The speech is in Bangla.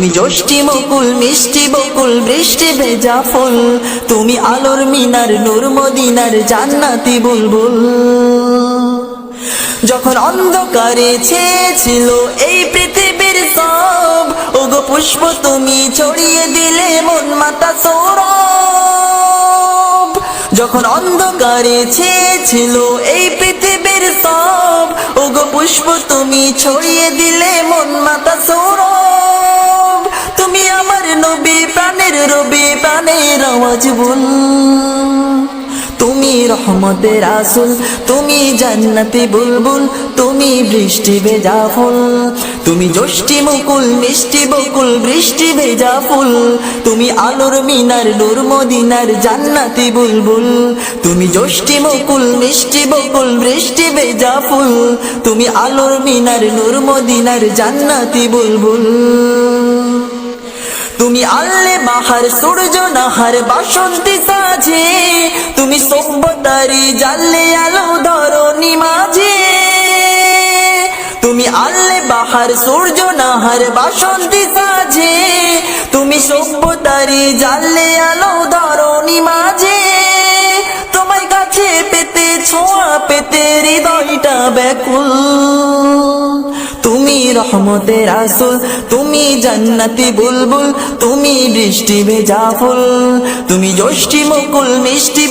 তুমি জ্যোষ্ঠী মুকুল মিষ্টি বকুল বৃষ্টি ভেজা ফুল, তুমি আলোর মিনার নূর মদিনার জান্নাতি বুলবুল। যখন অন্ধকারে ছেয়েছিল এই পৃথিবীর সব, ওগো পুষ্প তুমি ছড়িয়ে দিলে মন মাতা সৌরভ। যখন অন্ধকারে ছেয়েছিল এই পৃথিবীর সব, ওগো পুষ্প তুমি ছড়িয়ে দিলে মন মাতা সৌরভ। তুমি আমার নবী প্রাণের রবি প্রাণের আওয়াজ বল, তুমি রহমতের রাসূল, তুমি জান্নাতি বুলবুল, তুমি বৃষ্টি ভেজা ফুল। তুমি জ্যোষ্ঠী মুকুল মিষ্টি বকুল বৃষ্টি ভেজা ফুল, তুমি আলোর মিনার নূর মদিনার জান্নাতি বুলবুল। তুমি জ্যোষ্ঠী মুকুল মিষ্টি বকুল বৃষ্টি ভেজা ফুল, তুমি আলোর মিনার নূর মদিনার জান্নাতি বুলবুল। তুমি আল্লে বাহার সূর্য নাহার বাসন্তী সাজে, তুমি সভ্যতারি জানলে আলো ধরণী মাঝে। তুমি আল্লে বাহার সূর্য নাহার বাসন্তী সাজে, তুমি সভ্যতারি জানলে আলো ধরণী মাঝে। তোমার কাছে পেতে ছোঁয়া পেতে হৃদয়টা ব্যাকুল, তুমি রহমতের রাসূল, তুমি জান্নাতি বুলবুল, তুমি বৃষ্টি ভেজা ফুল। তুমি জ্যোষ্ঠী মুকুল মিষ্টি